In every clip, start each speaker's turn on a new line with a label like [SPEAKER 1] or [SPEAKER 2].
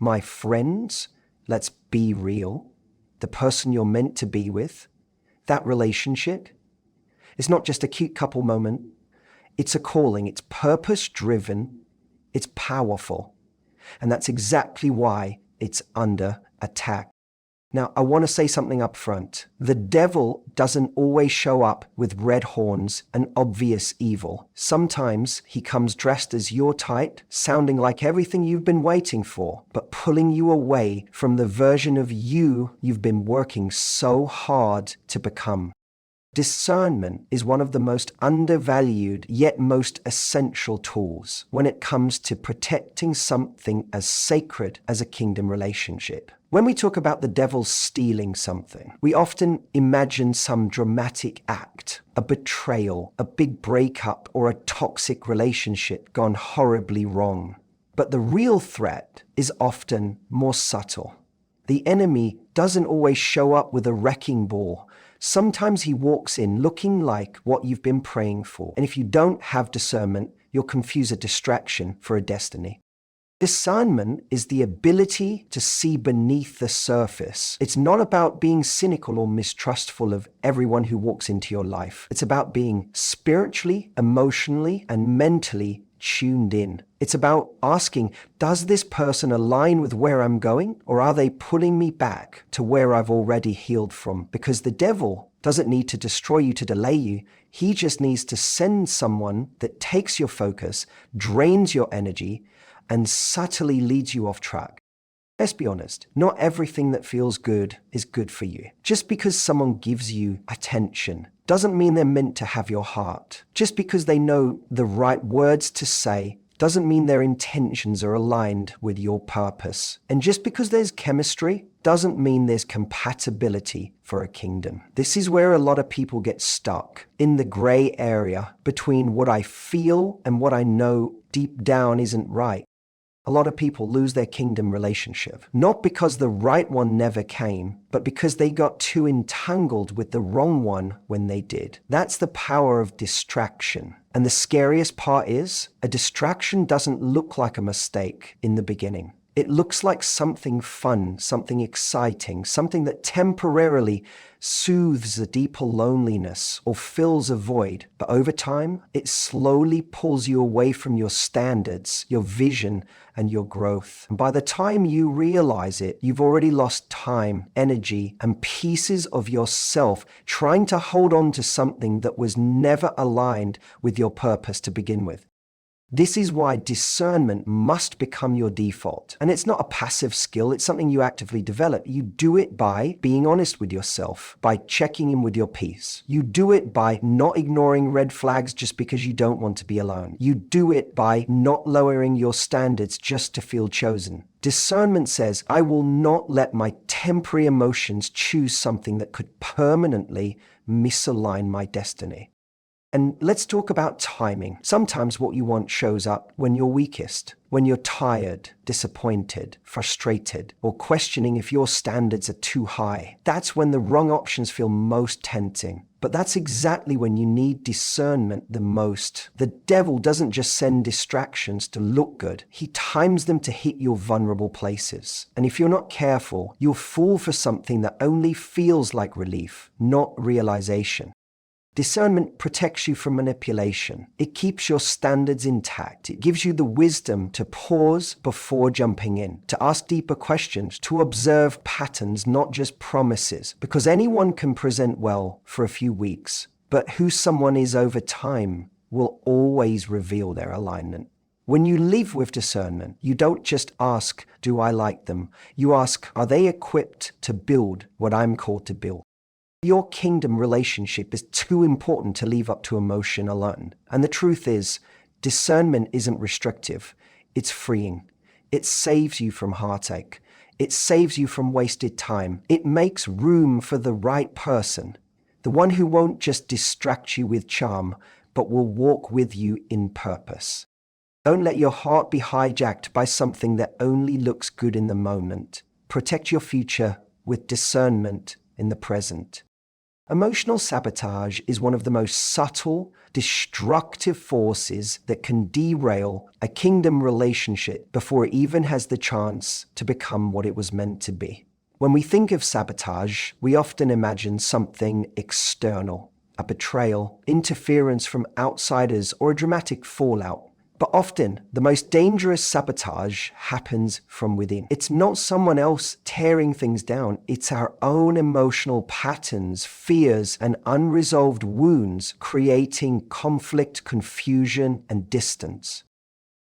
[SPEAKER 1] my friends, let's be real, the person you're meant to be with, that relationship. It's not just a cute couple moment. It's a calling. It's purpose-driven. It's powerful. And that's exactly why it's under attack. Now, I want to say something up front. The devil doesn't always show up with red horns and obvious evil. Sometimes he comes dressed as your type, sounding like everything you've been waiting for, but pulling you away from the version of you've been working so hard to become. Discernment is one of the most undervalued yet most essential tools when it comes to protecting something as sacred as a kingdom relationship. When we talk about the devil stealing something, we often imagine some dramatic act, a betrayal, a big breakup, or a toxic relationship gone horribly wrong. But the real threat is often more subtle. The enemy doesn't always show up with a wrecking ball. Sometimes he walks in looking like what you've been praying for. And if you don't have discernment, you'll confuse a distraction for a destiny. Discernment is the ability to see beneath the surface. It's not about being cynical or mistrustful of everyone who walks into your life. It's about being spiritually, emotionally, and mentally tuned in. It's about asking, does this person align with where I'm going, or are they pulling me back to where I've already healed from? Because the devil doesn't need to destroy you to delay you. He just needs to send someone that takes your focus, drains your energy, and subtly leads you off track. Let's be honest, not everything that feels good is good for you. Just because someone gives you attention doesn't mean they're meant to have your heart. Just because they know the right words to say doesn't mean their intentions are aligned with your purpose. And just because there's chemistry doesn't mean there's compatibility for a kingdom. This is where a lot of people get stuck, in the gray area between what I feel and what I know deep down isn't right. A lot of people lose their kingdom relationship, not because the right one never came, but because they got too entangled with the wrong one when they did. That's the power of distraction. And the scariest part is, a distraction doesn't look like a mistake in the beginning. It looks like something fun, something exciting, something that temporarily soothes a deeper loneliness or fills a void. But over time, it slowly pulls you away from your standards, your vision, and your growth. And by the time you realize it, you've already lost time, energy, and pieces of yourself trying to hold on to something that was never aligned with your purpose to begin with. This is why discernment must become your default. And it's not a passive skill, it's something you actively develop. You do it by being honest with yourself, by checking in with your peace. You do it by not ignoring red flags just because you don't want to be alone. You do it by not lowering your standards just to feel chosen. Discernment says, I will not let my temporary emotions choose something that could permanently misalign my destiny. And let's talk about timing. Sometimes what you want shows up when you're weakest, when you're tired, disappointed, frustrated, or questioning if your standards are too high. That's when the wrong options feel most tempting. But that's exactly when you need discernment the most. The devil doesn't just send distractions to look good. He times them to hit your vulnerable places. And if you're not careful, you'll fall for something that only feels like relief, not realization. Discernment protects you from manipulation. It keeps your standards intact. It gives you the wisdom to pause before jumping in, to ask deeper questions, to observe patterns, not just promises. Because anyone can present well for a few weeks, but who someone is over time will always reveal their alignment. When you live with discernment, you don't just ask, do I like them? You ask, are they equipped to build what I'm called to build? Your kingdom relationship is too important to leave up to emotion alone. And the truth is, discernment isn't restrictive. It's freeing. It saves you from heartache. It saves you from wasted time. It makes room for the right person, the one who won't just distract you with charm, but will walk with you in purpose. Don't let your heart be hijacked by something that only looks good in the moment. Protect your future with discernment in the present. Emotional sabotage is one of the most subtle, destructive forces that can derail a kingdom relationship before it even has the chance to become what it was meant to be. When we think of sabotage, we often imagine something external, a betrayal, interference from outsiders, or a dramatic fallout. But often, the most dangerous sabotage happens from within. It's not someone else tearing things down. It's our own emotional patterns, fears, and unresolved wounds creating conflict, confusion, and distance.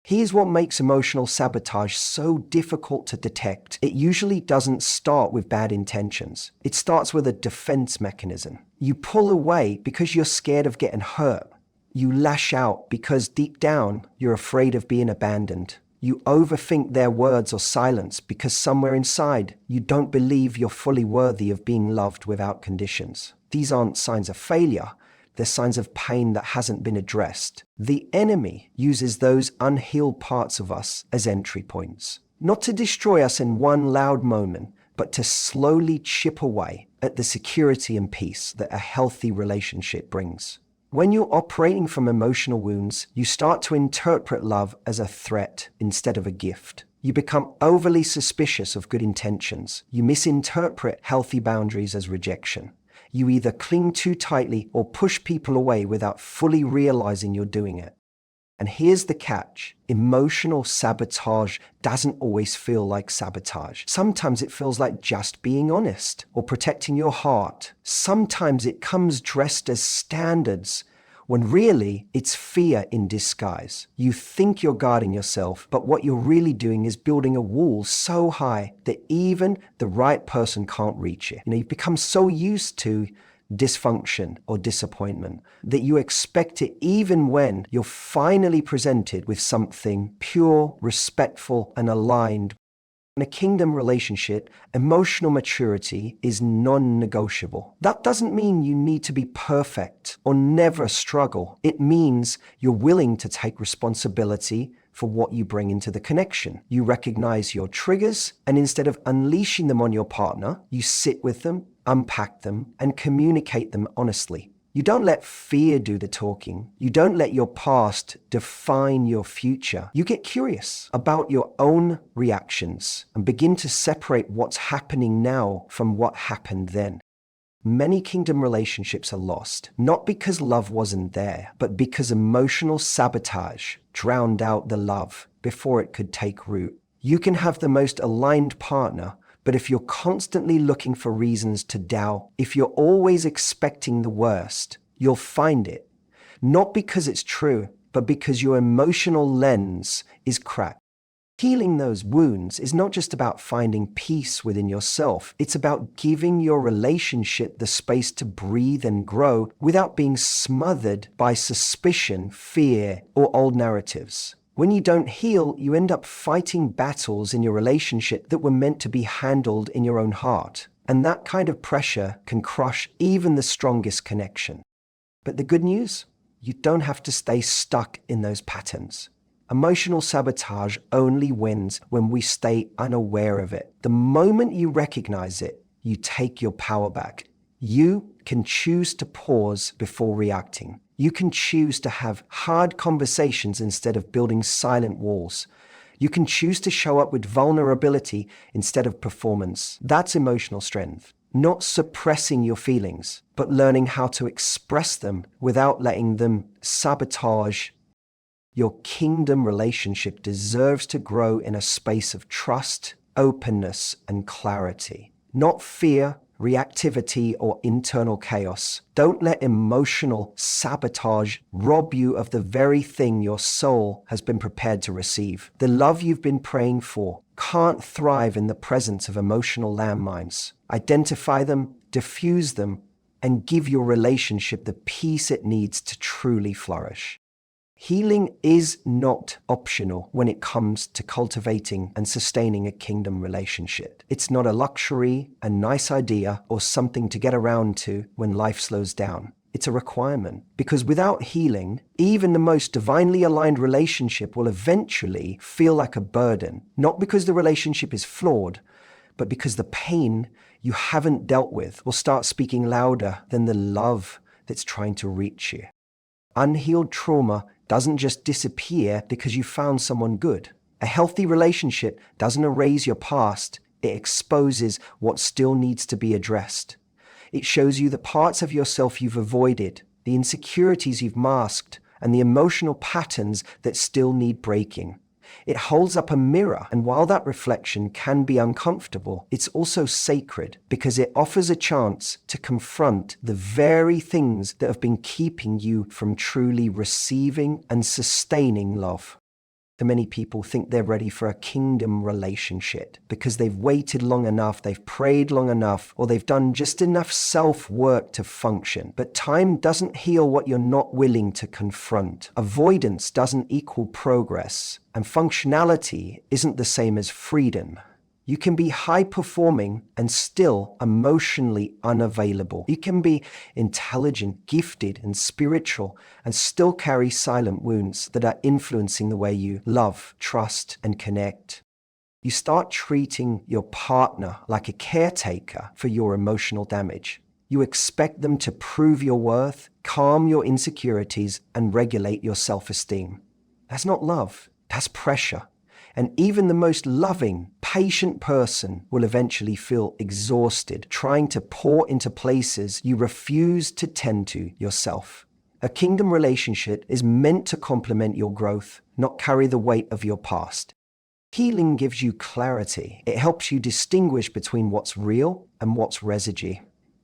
[SPEAKER 1] Here's what makes emotional sabotage so difficult to detect. It usually doesn't start with bad intentions. It starts with a defense mechanism. You pull away because you're scared of getting hurt. You lash out because deep down, you're afraid of being abandoned. You overthink their words or silence because somewhere inside, you don't believe you're fully worthy of being loved without conditions. These aren't signs of failure. They're signs of pain that hasn't been addressed. The enemy uses those unhealed parts of us as entry points. Not to destroy us in one loud moment, but to slowly chip away at the security and peace that a healthy relationship brings. When you're operating from emotional wounds, you start to interpret love as a threat instead of a gift. You become overly suspicious of good intentions. You misinterpret healthy boundaries as rejection. You either cling too tightly or push people away without fully realizing you're doing it. And here's the catch. Emotional sabotage doesn't always feel like sabotage. Sometimes it feels like just being honest or protecting your heart. Sometimes it comes dressed as standards when really it's fear in disguise. You think you're guarding yourself, but what you're really doing is building a wall so high that even the right person can't reach it. You've become so used to dysfunction or disappointment that you expect it even when you're finally presented with something pure, respectful, and aligned. In a kingdom relationship, emotional maturity is non-negotiable. That doesn't mean you need to be perfect or never struggle. It means you're willing to take responsibility for what you bring into the connection. You recognize your triggers, and instead of unleashing them on your partner, you sit with them, unpack them, and communicate them honestly. You don't let fear do the talking. You don't let your past define your future. You get curious about your own reactions and begin to separate what's happening now from what happened then. Many kingdom relationships are lost, not because love wasn't there, but because emotional sabotage drowned out the love before it could take root. You can have the most aligned partner, but if you're constantly looking for reasons to doubt, if you're always expecting the worst, you'll find it. Not because it's true, but because your emotional lens is cracked. Healing those wounds is not just about finding peace within yourself. It's about giving your relationship the space to breathe and grow without being smothered by suspicion, fear, or old narratives. When you don't heal, you end up fighting battles in your relationship that were meant to be handled in your own heart. And that kind of pressure can crush even the strongest connection. But the good news? You don't have to stay stuck in those patterns. Emotional sabotage only wins when we stay unaware of it. The moment you recognize it, you take your power back. You can choose to pause before reacting. You can choose to have hard conversations instead of building silent walls. You can choose to show up with vulnerability instead of performance. That's emotional strength. Not suppressing your feelings, but learning how to express them without letting them sabotage. Your kingdom relationship deserves to grow in a space of trust, openness, and clarity. Not fear, reactivity, or internal chaos. Don't let emotional sabotage rob you of the very thing your soul has been prepared to receive. The love you've been praying for can't thrive in the presence of emotional landmines. Identify them, diffuse them, and give your relationship the peace it needs to truly flourish. Healing is not optional when it comes to cultivating and sustaining a kingdom relationship. It's not a luxury, a nice idea, or something to get around to when life slows down. It's a requirement, because without healing, even the most divinely aligned relationship will eventually feel like a burden, not because the relationship is flawed, but because the pain you haven't dealt with will start speaking louder than the love that's trying to reach you. Unhealed trauma doesn't just disappear because you found someone good. A healthy relationship doesn't erase your past, it exposes what still needs to be addressed. It shows you the parts of yourself you've avoided, the insecurities you've masked, and the emotional patterns that still need breaking. It holds up a mirror, and while that reflection can be uncomfortable, it's also sacred because it offers a chance to confront the very things that have been keeping you from truly receiving and sustaining love. So many people think they're ready for a kingdom relationship because they've waited long enough, they've prayed long enough, or they've done just enough self-work to function. But time doesn't heal what you're not willing to confront. Avoidance doesn't equal progress, and functionality isn't the same as freedom. You can be high-performing and still emotionally unavailable. You can be intelligent, gifted, and spiritual and still carry silent wounds that are influencing the way you love, trust, and connect. You start treating your partner like a caretaker for your emotional damage. You expect them to prove your worth, calm your insecurities, and regulate your self-esteem. That's not love. That's pressure. And even the most loving, patient person will eventually feel exhausted trying to pour into places you refuse to tend to yourself. A kingdom relationship is meant to complement your growth, not carry the weight of your past. Healing gives you clarity. It helps you distinguish between what's real and what's residue.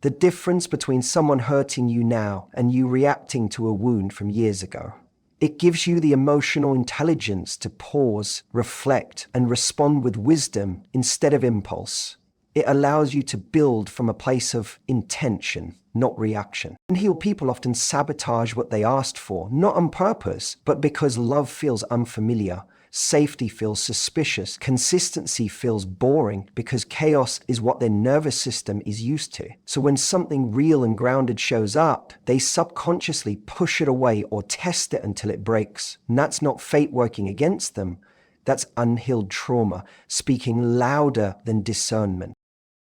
[SPEAKER 1] The difference between someone hurting you now and you reacting to a wound from years ago. It gives you the emotional intelligence to pause, reflect, and respond with wisdom instead of impulse. It allows you to build from a place of intention, not reaction. Unhealed people often sabotage what they asked for, not on purpose, but because love feels unfamiliar. Safety feels suspicious. Consistency feels boring because chaos is what their nervous system is used to. So when something real and grounded shows up, they subconsciously push it away or test it until it breaks. And that's not fate working against them. That's unhealed trauma, speaking louder than discernment.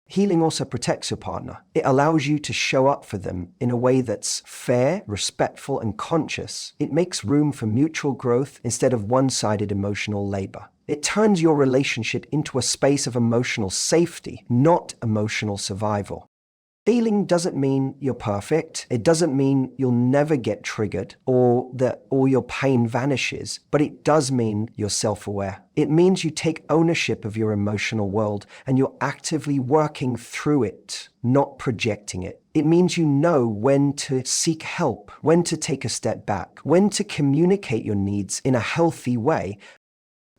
[SPEAKER 1] Healing also protects your partner. It allows you to show up for them in a way that's fair, respectful, and conscious. It makes room for mutual growth instead of one-sided emotional labor. It turns your relationship into a space of emotional safety, not emotional survival. Healing doesn't mean you're perfect. It doesn't mean you'll never get triggered or that all your pain vanishes, but it does mean you're self-aware. It means you take ownership of your emotional world and you're actively working through it, not projecting it. It means you know when to seek help, when to take a step back, when to communicate your needs in a healthy way.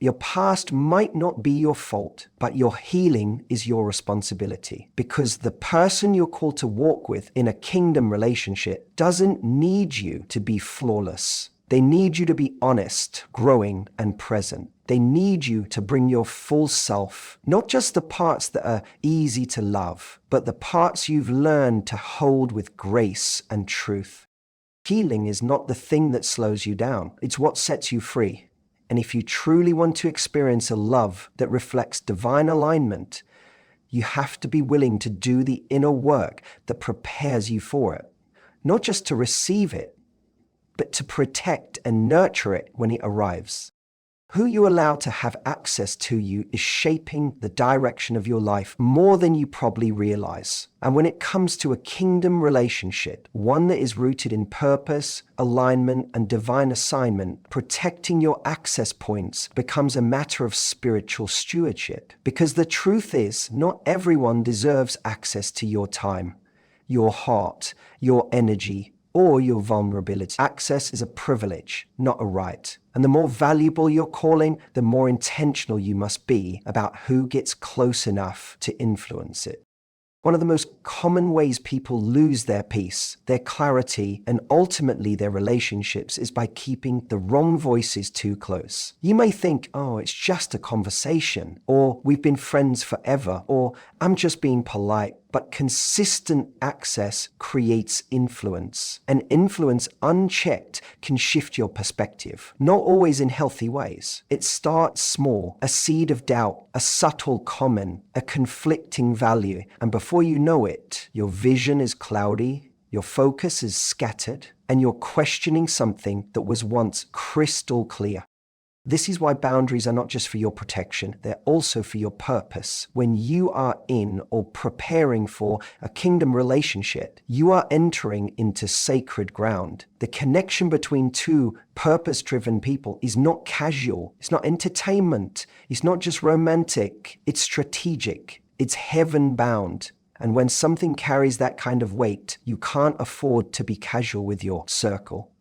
[SPEAKER 1] Your past might not be your fault, but your healing is your responsibility because the person you're called to walk with in a kingdom relationship doesn't need you to be flawless. They need you to be honest, growing, and present. They need you to bring your full self, not just the parts that are easy to love, but the parts you've learned to hold with grace and truth. Healing is not the thing that slows you down. It's what sets you free. And if you truly want to experience a love that reflects divine alignment, you have to be willing to do the inner work that prepares you for it. Not just to receive it, but to protect and nurture it when it arrives. Who you allow to have access to you is shaping the direction of your life more than you probably realize. And when it comes to a kingdom relationship, one that is rooted in purpose, alignment, and divine assignment, protecting your access points becomes a matter of spiritual stewardship. Because the truth is, not everyone deserves access to your time, your heart, your energy, or your vulnerability. Access is a privilege, not a right. And the more valuable your calling, the more intentional you must be about who gets close enough to influence it. One of the most common ways people lose their peace, their clarity, and ultimately their relationships is by keeping the wrong voices too close. You may think, oh, it's just a conversation, or we've been friends forever, or I'm just being polite. But consistent access creates influence. And influence unchecked can shift your perspective, not always in healthy ways. It starts small, a seed of doubt, a subtle comment, a conflicting value. And before you know it, your vision is cloudy, your focus is scattered, and you're questioning something that was once crystal clear. This is why boundaries are not just for your protection, they're also for your purpose. When you are in or preparing for a kingdom relationship, you are entering into sacred ground. The connection between two purpose-driven people is not casual, it's not entertainment, it's not just romantic, it's strategic, it's heaven-bound. And when something carries that kind of weight, you can't afford to be casual with your circle.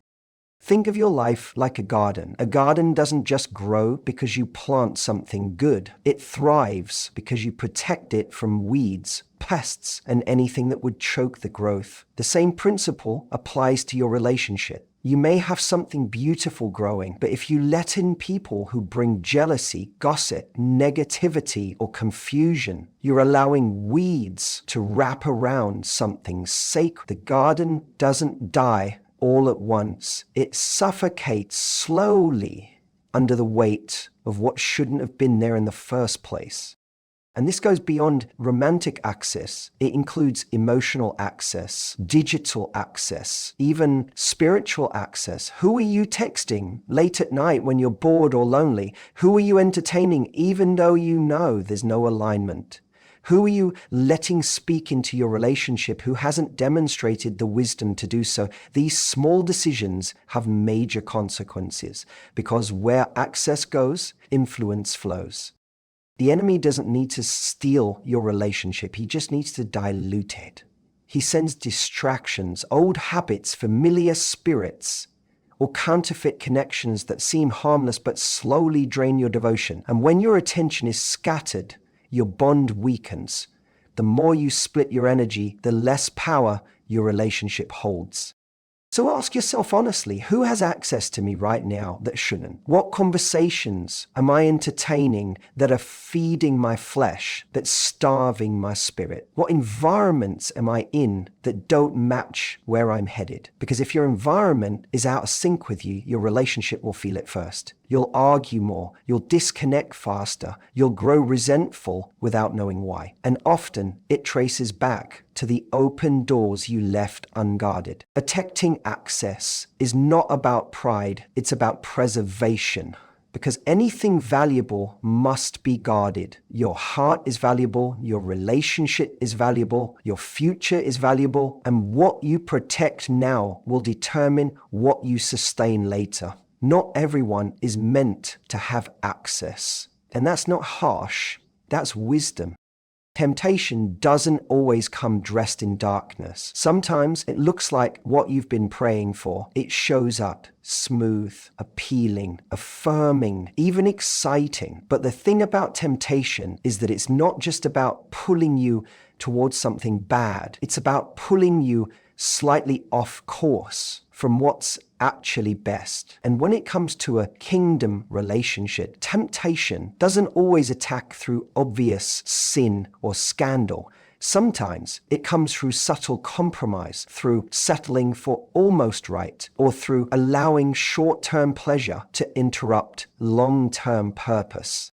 [SPEAKER 1] Think of your life like a garden. A garden doesn't just grow because you plant something good. It thrives because you protect it from weeds, pests, and anything that would choke the growth. The same principle applies to your relationship. You may have something beautiful growing, but if you let in people who bring jealousy, gossip, negativity, or confusion, you're allowing weeds to wrap around something sacred. The garden doesn't die all at once. It suffocates slowly under the weight of what shouldn't have been there in the first place. And this goes beyond romantic access. It includes emotional access, digital access, even spiritual access. Who are you texting late at night when you're bored or lonely? Who are you entertaining even though you know there's no alignment? Who are you letting speak into your relationship who hasn't demonstrated the wisdom to do so? These small decisions have major consequences because where access goes, influence flows. The enemy doesn't need to steal your relationship. He just needs to dilute it. He sends distractions, old habits, familiar spirits, or counterfeit connections that seem harmless but slowly drain your devotion. And when your attention is scattered, your bond weakens. The more you split your energy, the less power your relationship holds. So ask yourself honestly, who has access to me right now that shouldn't? What conversations am I entertaining that are feeding my flesh, that's starving my spirit? What environments am I in that don't match where I'm headed? Because if your environment is out of sync with you, your relationship will feel it first. You'll argue more, you'll disconnect faster, you'll grow resentful without knowing why. And often it traces back to the open doors you left unguarded. Protecting access is not about pride, it's about preservation. Because anything valuable must be guarded. Your heart is valuable, your relationship is valuable, your future is valuable, and what you protect now will determine what you sustain later. Not everyone is meant to have access. And that's not harsh, that's wisdom. Temptation doesn't always come dressed in darkness. Sometimes it looks like what you've been praying for. It shows up smooth, appealing, affirming, even exciting. But the thing about temptation is that it's not just about pulling you towards something bad. It's about pulling you slightly off course from what's actually best. And when it comes to a kingdom relationship, temptation doesn't always attack through obvious sin or scandal. Sometimes it comes through subtle compromise, through settling for almost right, or through allowing short-term pleasure to interrupt long-term purpose.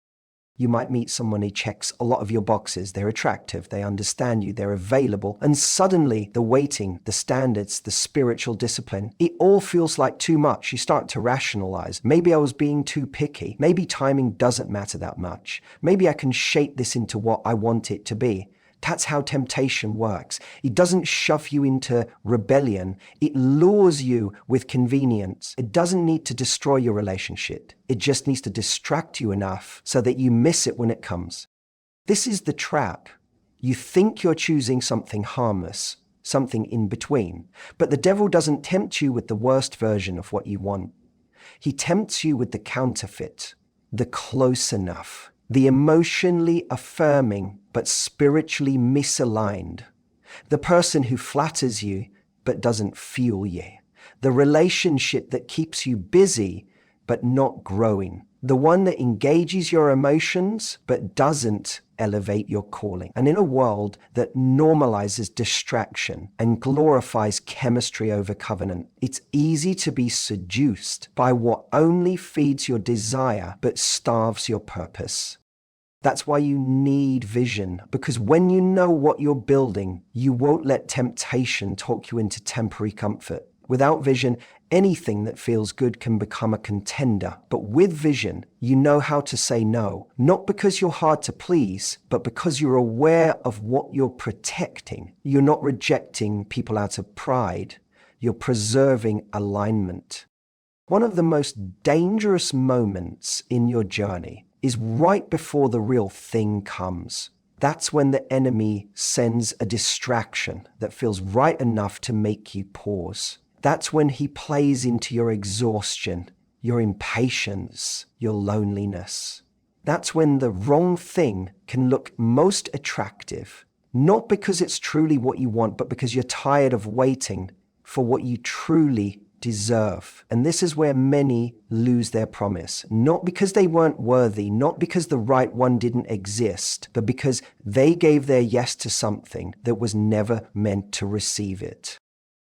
[SPEAKER 1] You might meet someone who checks a lot of your boxes. They're attractive, they understand you, they're available, and suddenly the waiting, the standards, the spiritual discipline, it all feels like too much. You start to rationalize. Maybe I was being too picky. Maybe timing doesn't matter that much. Maybe I can shape this into what I want it to be. That's how temptation works. It doesn't shove you into rebellion. It lures you with convenience. It doesn't need to destroy your relationship. It just needs to distract you enough so that you miss it when it comes. This is the trap. You think you're choosing something harmless, something in between. But the devil doesn't tempt you with the worst version of what you want. He tempts you with the counterfeit, the close enough, the emotionally affirming but spiritually misaligned, the person who flatters you but doesn't fuel you, the relationship that keeps you busy but not growing. The one that engages your emotions but doesn't elevate your calling. And in a world that normalizes distraction and glorifies chemistry over covenant, it's easy to be seduced by what only feeds your desire but starves your purpose. That's why you need vision, because when you know what you're building, you won't let temptation talk you into temporary comfort. Without vision, anything that feels good can become a contender. But with vision, you know how to say no, not because you're hard to please, but because you're aware of what you're protecting. You're not rejecting people out of pride. You're preserving alignment. One of the most dangerous moments in your journey is right before the real thing comes. That's when the enemy sends a distraction that feels right enough to make you pause. That's when he plays into your exhaustion, your impatience, your loneliness. That's when the wrong thing can look most attractive, not because it's truly what you want, but because you're tired of waiting for what you truly deserve. And this is where many lose their promise, not because they weren't worthy, not because the right one didn't exist, but because they gave their yes to something that was never meant to receive it.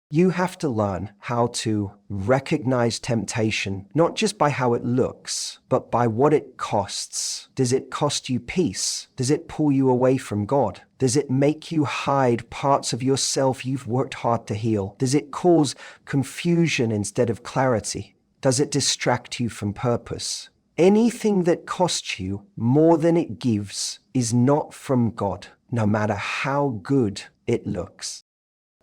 [SPEAKER 1] You have to learn how to recognize temptation, not just by how it looks, but by what it costs. Does it cost you peace? Does it pull you away from God? Does it make you hide parts of yourself you've worked hard to heal? Does it cause confusion instead of clarity? Does it distract you from purpose? Anything that costs you more than it gives is not from God, no matter how good it looks.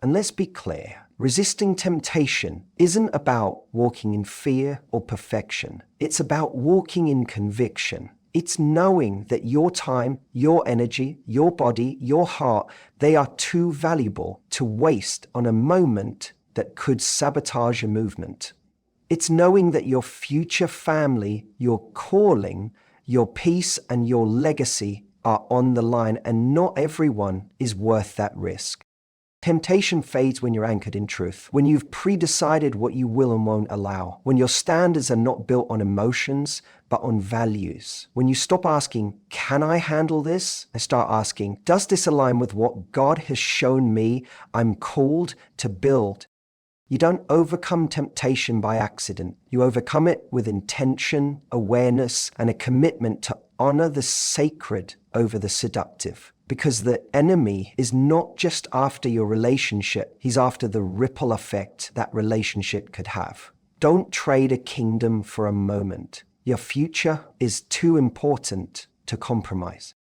[SPEAKER 1] And let's be clear. Resisting temptation isn't about walking in fear or perfection. It's about walking in conviction. It's knowing that your time, your energy, your body, your heart, they are too valuable to waste on a moment that could sabotage your movement. It's knowing that your future family, your calling, your peace, and your legacy are on the line, and not everyone is worth that risk. Temptation fades when you're anchored in truth, when you've pre-decided what you will and won't allow, when your standards are not built on emotions, but on values. When you stop asking, can I handle this? And start asking, does this align with what God has shown me I'm called to build? You don't overcome temptation by accident. You overcome it with intention, awareness, and a commitment to honor the sacred over the seductive. Because the enemy is not just after your relationship, he's after the ripple effect that relationship could have. Don't trade a kingdom for a moment. Your future is too important to compromise.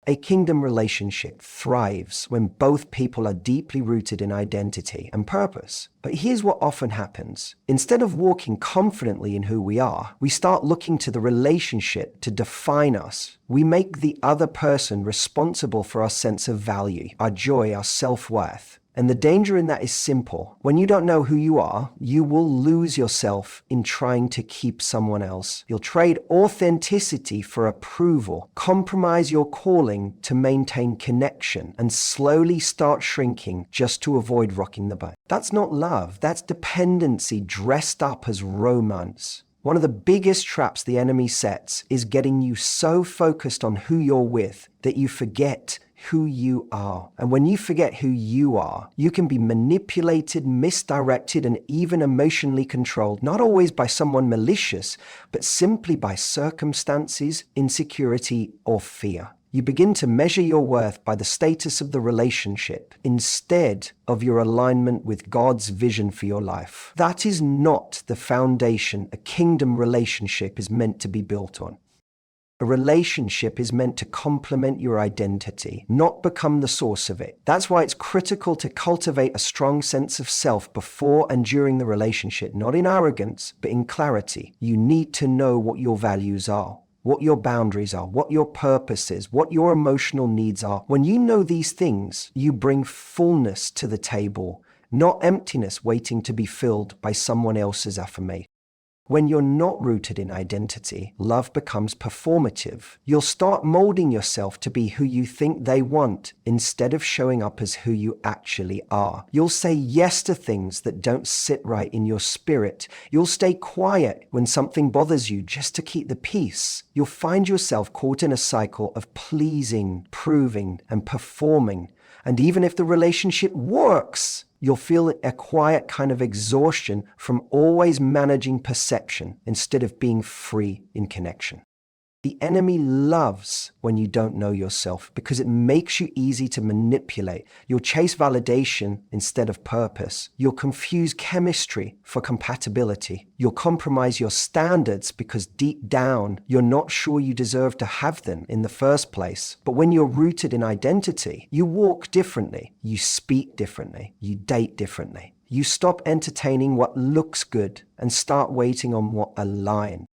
[SPEAKER 1] A kingdom relationship thrives when both people are deeply rooted in identity and purpose. But here's what often happens. Instead of walking confidently in who we are, we start looking to the relationship to define us. We make the other person responsible for our sense of value, our joy, our self-worth. And the danger in that is simple. When you don't know who you are, you will lose yourself in trying to keep someone else. You'll trade authenticity for approval, compromise your calling to maintain connection, and slowly start shrinking just to avoid rocking the boat. That's not love. That's dependency dressed up as romance. One of the biggest traps the enemy sets is getting you so focused on who you're with that you forget who you are. And when you forget who you are, you can be manipulated, misdirected, and even emotionally controlled, not always by someone malicious, but simply by circumstances, insecurity, or fear. You begin to measure your worth by the status of the relationship instead of your alignment with God's vision for your life. That is not the foundation a kingdom relationship is meant to be built on. A relationship is meant to complement your identity, not become the source of it. That's why it's critical to cultivate a strong sense of self before and during the relationship, not in arrogance, but in clarity. You need to know what your values are, what your boundaries are, what your purpose is, what your emotional needs are. When you know these things, you bring fullness to the table, not emptiness waiting to be filled by someone else's affirmation. When you're not rooted in identity, love becomes performative. You'll start molding yourself to be who you think they want instead of showing up as who you actually are. You'll say yes to things that don't sit right in your spirit. You'll stay quiet when something bothers you just to keep the peace. You'll find yourself caught in a cycle of pleasing, proving, and performing. And even if the relationship works, you'll feel a quiet kind of exhaustion from always managing perception instead of being free in connection. The enemy loves when you don't know yourself because it makes you easy to manipulate. You'll chase validation instead of purpose. You'll confuse chemistry for compatibility. You'll compromise your standards because deep down, you're not sure you deserve to have them in the first place. But when you're rooted in identity, you walk differently, you speak differently, you date differently. You stop entertaining what looks good and start waiting on what aligns.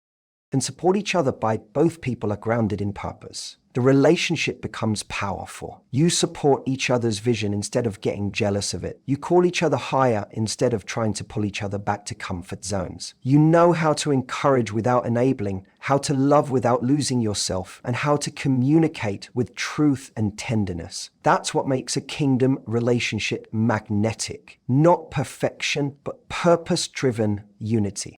[SPEAKER 1] And support each other by both people are grounded in purpose. The relationship becomes powerful. You support each other's vision instead of getting jealous of it. You call each other higher instead of trying to pull each other back to comfort zones. You know how to encourage without enabling, how to love without losing yourself, and how to communicate with truth and tenderness. That's what makes a kingdom relationship magnetic. Not perfection, but purpose-driven unity.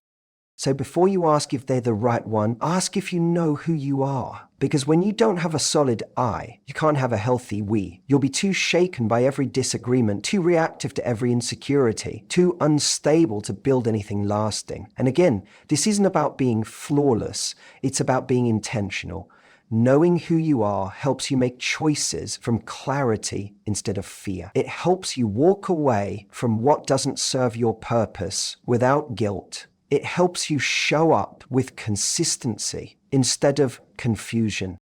[SPEAKER 1] So before you ask if they're the right one, ask if you know who you are. Because when you don't have a solid I, you can't have a healthy we. You'll be too shaken by every disagreement, too reactive to every insecurity, too unstable to build anything lasting. And again, this isn't about being flawless. It's about being intentional. Knowing who you are helps you make choices from clarity instead of fear. It helps you walk away from what doesn't serve your purpose without guilt. It helps you show up with consistency instead of confusion.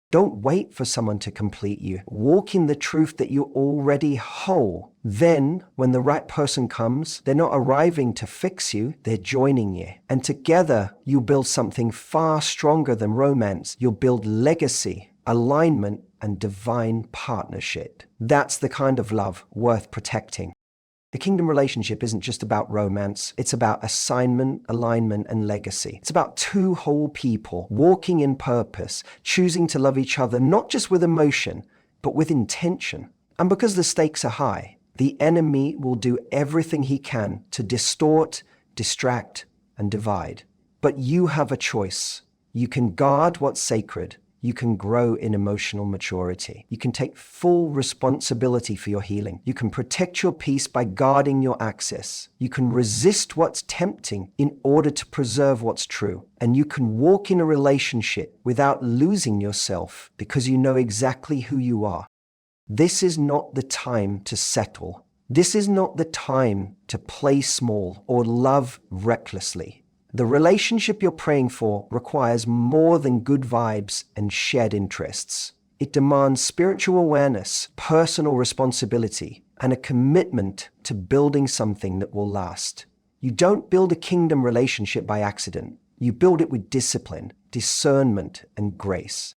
[SPEAKER 1] Don't wait for someone to complete you. Walk in the truth that you're already whole. Then, when the right person comes, they're not arriving to fix you, they're joining you. And together, you build something far stronger than romance. You'll build legacy, alignment, and divine partnership. That's the kind of love worth protecting. The kingdom relationship isn't just about romance. It's about assignment, alignment, and legacy. It's about two whole people walking in purpose, choosing to love each other, not just with emotion, but with intention. And because the stakes are high, the enemy will do everything he can to distort, distract, and divide. But you have a choice. You can guard what's sacred. You can grow in emotional maturity. You can take full responsibility for your healing. You can protect your peace by guarding your access. You can resist what's tempting in order to preserve what's true. And you can walk in a relationship without losing yourself because you know exactly who you are. This is not the time to settle. This is not the time to play small or love recklessly. The relationship you're praying for requires more than good vibes and shared interests. It demands spiritual awareness, personal responsibility, and a commitment to building something that will last. You don't build a kingdom relationship by accident. You build it with discipline, discernment, and grace.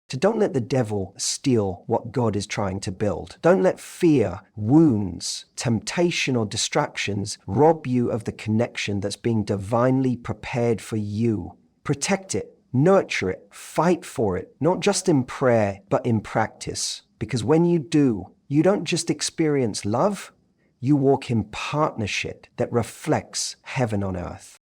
[SPEAKER 1] So don't let the devil steal what God is trying to build. Don't let fear, wounds, temptation, or distractions rob you of the connection that's being divinely prepared for you. Protect it, nurture it, fight for it, not just in prayer, but in practice. Because when you do, you don't just experience love, you walk in partnership that reflects heaven on earth.